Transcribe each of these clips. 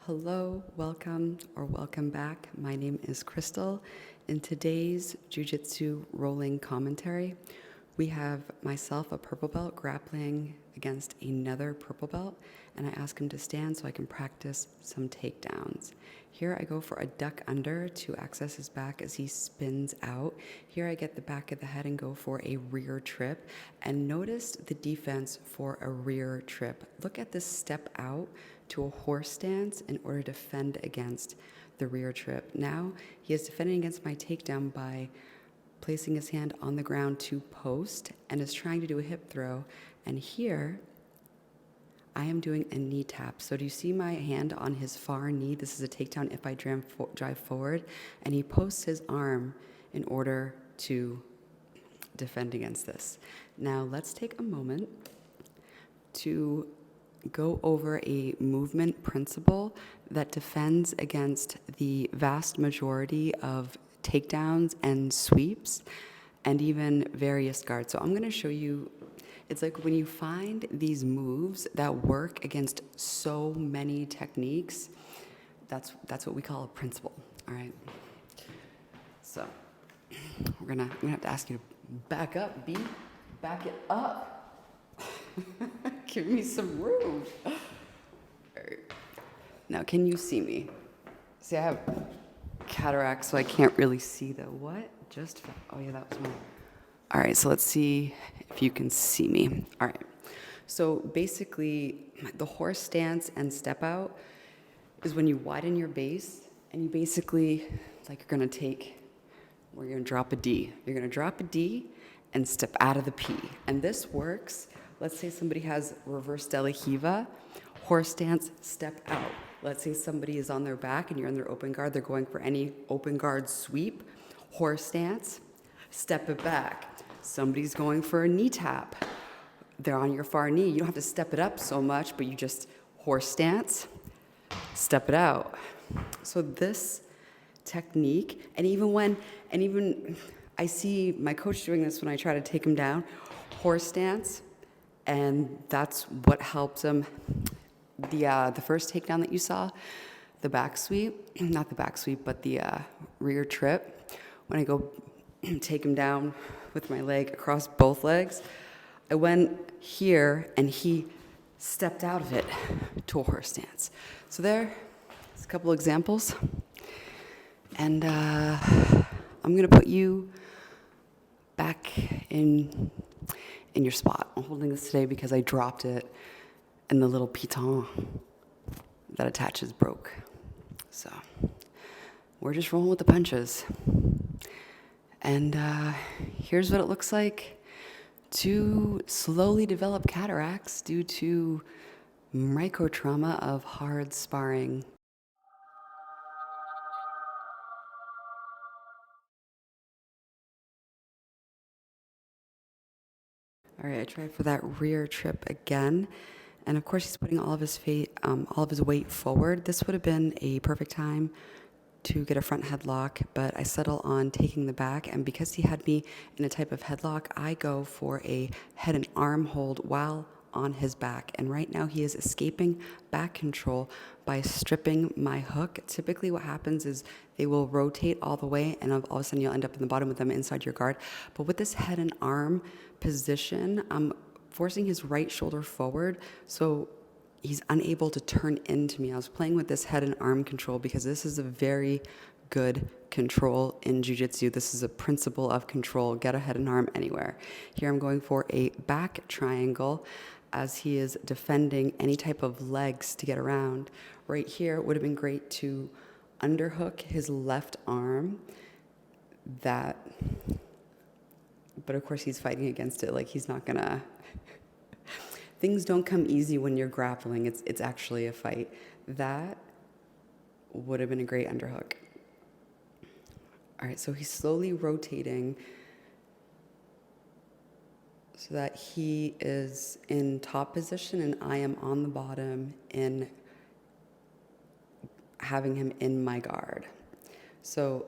Hello, welcome, or welcome back. My name is Crystal. In today's Jiu-Jitsu rolling commentary, we have myself, a purple belt, grappling against another purple belt, and I ask him to stand so I can practice some takedowns. Here I go for a duck under to access his back as he spins out. Here I get the back of the head and go for a rear trip. And notice the defense for a rear trip. Look at this step out to a horse stance in order to defend against the rear trip. Now he is defending against my takedown by placing his hand on the ground to post and is trying to do a hip throw. And here I am doing a knee tap. So do you see my hand on his far knee? This is a takedown if I drive forward. And he posts his arm in order to defend against this. Now let's take a moment to go over a movement principle that defends against the vast majority of takedowns and sweeps and even various guards. So I'm going to show you. It's like when you find these moves that work against so many techniques, that's what we call a principle, all right? So I'm gonna have to ask you to back up, B. Back it up. Give me some room. All right. Now, can you see me? See, I have cataracts, so I can't really see the what? Oh yeah, that was one. All right, so let's see if you can see me. All right, so basically the horse stance and step out is when you widen your base and you basically, like you're gonna drop a D. You're gonna drop a D and step out of the P. And this works, let's say somebody has reverse de la Hiva, horse stance, step out. Let's say somebody is on their back and you're in their open guard, they're going for any open guard sweep, horse stance, step it back. Somebody's going for a knee tap. They're on your far knee. You don't have to step it up so much, but you just horse stance, step it out. So this technique, and even I see my coach doing this when I try to take him down, horse stance, and that's what helps him. The first takedown that you saw, the back sweep, not the back sweep, but the rear trip, when I go take him down with my leg across both legs, I went here and he stepped out of it to a horse stance. So there's a couple examples. And I'm gonna put you back in your spot. I'm holding this today because I dropped it and the little piton that attaches broke. So we're just rolling with the punches. And here's what it looks like to slowly develop cataracts due to microtrauma of hard sparring. All right, I tried for that rear trip again. And of course, he's putting all of his weight forward. This would have been a perfect time to get a front headlock, but I settle on taking the back. And because he had me in a type of headlock, I go for a head and arm hold while on his back. And right now he is escaping back control by stripping my hook. Typically what happens is they will rotate all the way and all of a sudden you'll end up in the bottom with them inside your guard. But with this head and arm position, I'm forcing his right shoulder forward, so he's unable to turn into me. I was playing with this head and arm control because this is a very good control in jiu-jitsu. This is a principle of control. Get a head and arm anywhere. Here I'm going for a back triangle as he is defending any type of legs to get around. Right here, it would have been great to underhook his left arm. But of course he's fighting against it. Like he's not gonna... Things don't come easy when you're grappling. It's actually a fight. That would have been a great underhook. All right, so he's slowly rotating so that he is in top position and I am on the bottom in having him in my guard. So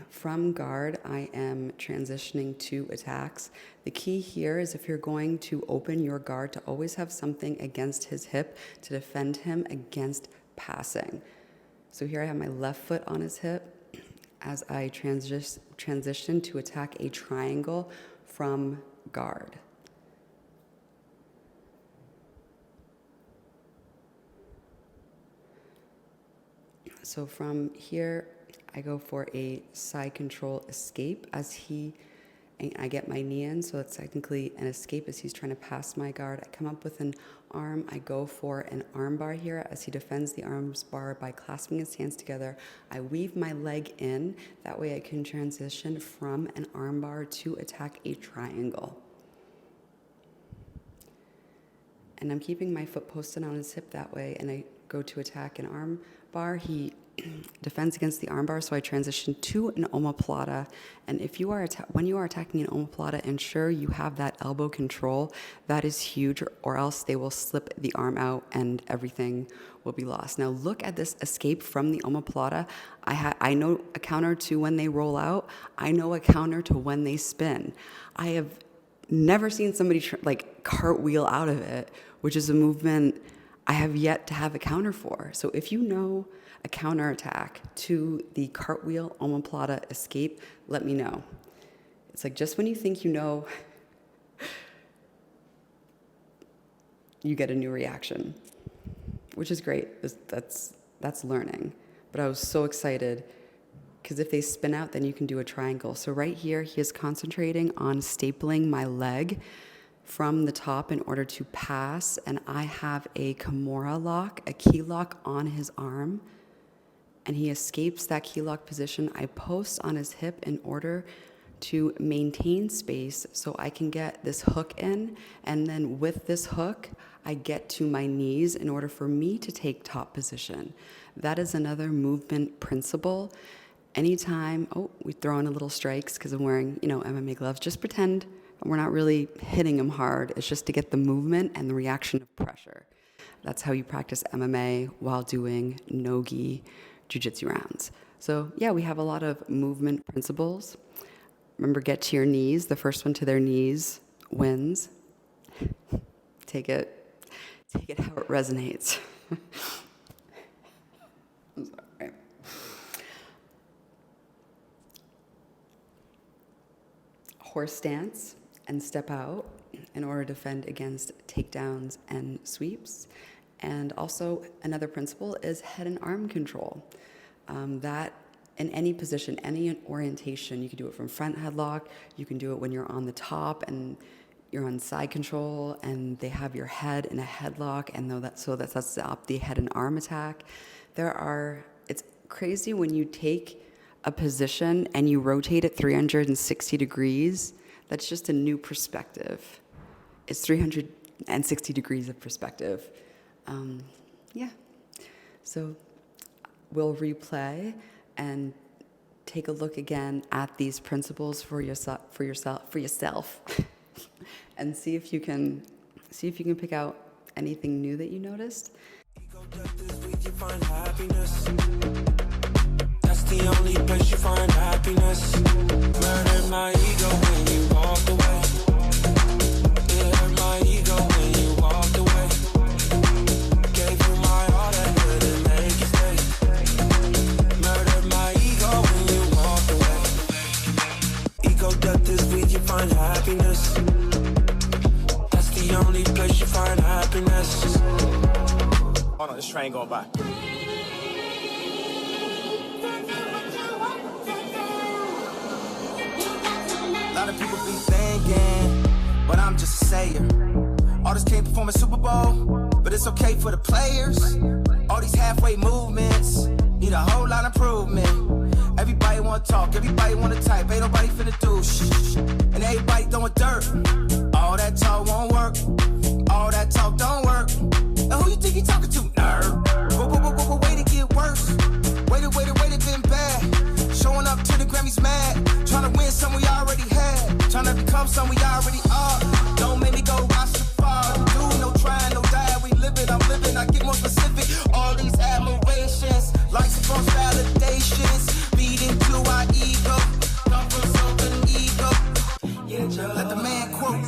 from guard, I am transitioning to attacks. The key here is if you're going to open your guard, to always have something against his hip to defend him against passing. So here I have my left foot on his hip as I transition to attack a triangle from guard. So from here, I go for a side control escape as I get my knee in, so it's technically an escape as he's trying to pass my guard. I come up with an arm. I go for an arm bar here as he defends the arms bar by clasping his hands together. I weave my leg in. That way I can transition from an arm bar to attack a triangle. And I'm keeping my foot posted on his hip that way, and I go to attack an arm bar. He defends against the armbar, so I transition to an omoplata. And if you are when you are attacking an omoplata, ensure you have that elbow control. That is huge, or else they will slip the arm out and everything will be lost. Now look at this escape from the omoplata. I know a counter to when they roll out. I know a counter to when they spin. I have never seen somebody like cartwheel out of it, which is a movement I have yet to have a counter for. So if you know a counter attack to the cartwheel omoplata escape, let me know. It's like just when you think you know, you get a new reaction, which is great. That's learning. But I was so excited because if they spin out, then you can do a triangle. So right here, he is concentrating on stapling my leg from the top in order to pass, and I have a Kimura lock, a key lock on his arm, and he escapes that key lock position. I post on his hip in order to maintain space so I can get this hook in, and then with this hook, I get to my knees in order for me to take top position. That is another movement principle. Anytime, we throw in a little strikes because I'm wearing, MMA gloves, just pretend we're not really hitting them hard. It's just to get the movement and the reaction of pressure. That's how you practice MMA while doing nogi jiu-jitsu rounds. So yeah, we have a lot of movement principles. Remember, get to your knees. The first one to their knees wins. Take it how it resonates. I'm sorry. Horse stance and step out in order to defend against takedowns and sweeps. And also another principle is head and arm control. That in any position, any orientation, you can do it from front headlock, you can do it when you're on the top and you're on side control and they have your head in a headlock, and that sets up the head and arm attack. It's crazy when you take a position and you rotate it 360 degrees. That's just a new perspective. It's 360 degrees of perspective. Yeah. So we'll replay and take a look again at these principles for yourself, and see if you can pick out anything new that you noticed. That's the only place you find happiness. Murdered my ego when you walked away. It hurt my ego when you walked away. Gave you my all that couldn't make you stay. Murdered my ego when you walked away. Ego death is where you find happiness. That's the only place you find happiness. Hold on, this train going by. A lot of people be thinking, but I'm just a sayer. Artists can't perform a Super Bowl, but it's okay for the players. All these halfway movements need a whole lot of improvement. Everybody wanna talk, everybody wanna type, ain't nobody finna do shh. And everybody throwing dirt. All that talk won't work. All that talk don't work. And who you think you talking to, nerd? Way to get worse. Way to been bad. Showing up to the Grammys mad. Trying to win some we already had. Trying to become some we already are. Don't make me go watch the far. Do no trying, no die. We live it, I'm living. I get more specific. All these admirations, likes and false validations, feeding to our ego. Come from something ego. Let the man quote.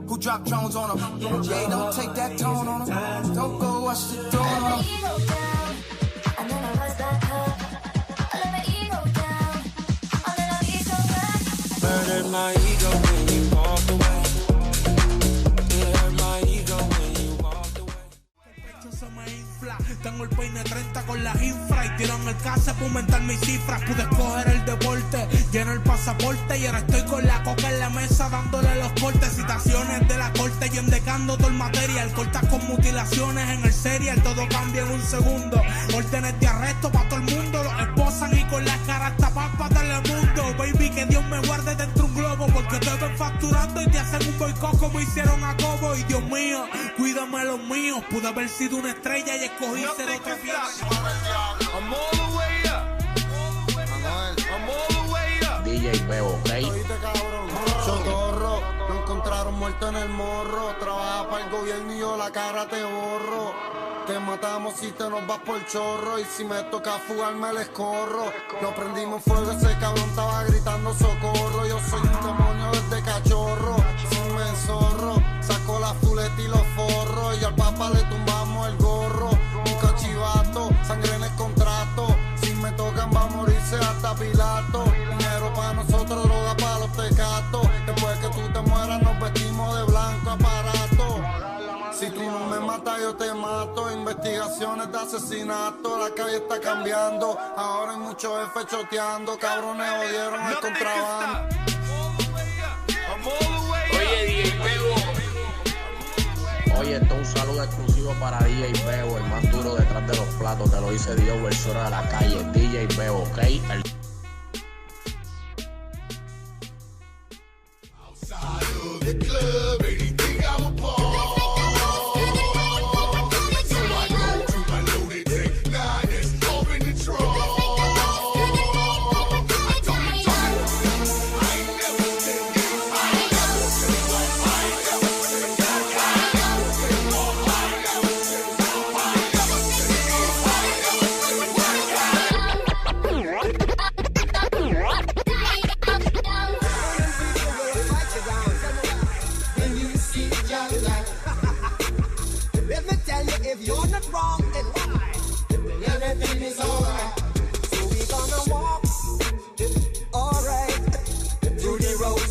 Who dropped drones on him? Yeah, don't take that tone on him. Don't go hurt my ego when you walked away. It hurt my ego when you walked away. Se me infla, tengo el peine 30 con las infra y tiran el casa para aumentar mis cifras. Pude escoger el deporte, lleno el pasaporte y ahora estoy con la coca en la mesa dándole los cortes. Citaciones de la corte y endecando todo el material. Cortas con mutilaciones en el serial, todo cambia en un segundo. Órdenes de arresto para todo el mundo, los esposan y con las caras tapadas para Telemundo. Baby, que Dios me guarde dentro un globo, porque te ven facturando y te hacen un boicot como hicieron a Cobo. Y Dios mío, cuídame los míos, pude haber sido una estrella y escogí ser otra fiesta. I'm all the way up. I'm all the way up. DJ Bebo, ¿ok? Oíste, cabrón, socorro, lo encontraron muerto en el morro. Trabaja para el gobierno y yo la cara te borro. Te matamos si te nos vas por chorro. Y si me toca fugarme les corro. Lo prendimos en fuego, ese cabrón estaba gritando socorro. Yo soy un demonio desde cachorro. Si me enzorro, saco la fuleta y los forros. Y al papa le tumbamos el gorro. Un cachivato, sangre en el contrato. Si me tocan va a morirse hasta Pilato. Dinero para nosotros, droga para los tecatos. Después que tú te mueras nos vestimos de blanco aparato. Si tú no me matas yo te mato. Investigaciones de asesinato. La calle está cambiando. Ahora hay muchos jefes choteando. Cabrones jodieron el contrabando. Oye, DJ Bebo. Oye, esto es un saludo exclusivo para DJ Bebo, el más duro detrás de los platos. Te lo dice Dios, versión de la calle. DJ Bebo, ¿ok?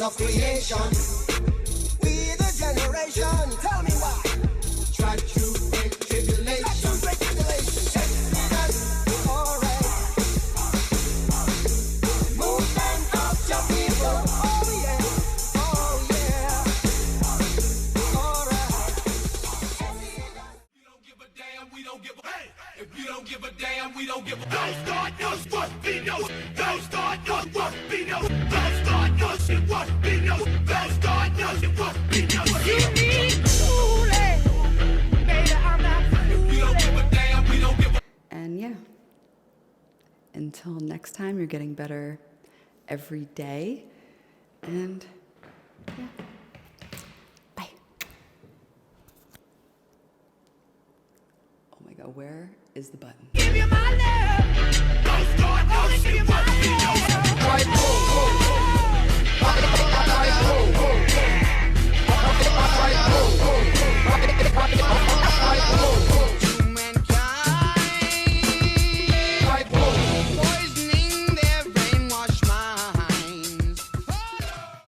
Of creation, we the generation. Tell me why. Try to break tribulation. Alright. Movement of your people. Oh yeah. Oh yeah. Alright. We don't give a damn, we don't give a hey. If you don't give a damn, we don't give a don't start no what be no. Don't start no what be no. Don't start no shit what be no. Don't start no shit what be no. You need fooling. Baby, I'm not fooling. If you don't give a damn, we don't give a. And yeah, until next time, you're getting better every day. And yeah, bye. Oh my God, where is the button? Give you my love. Don't start no shit what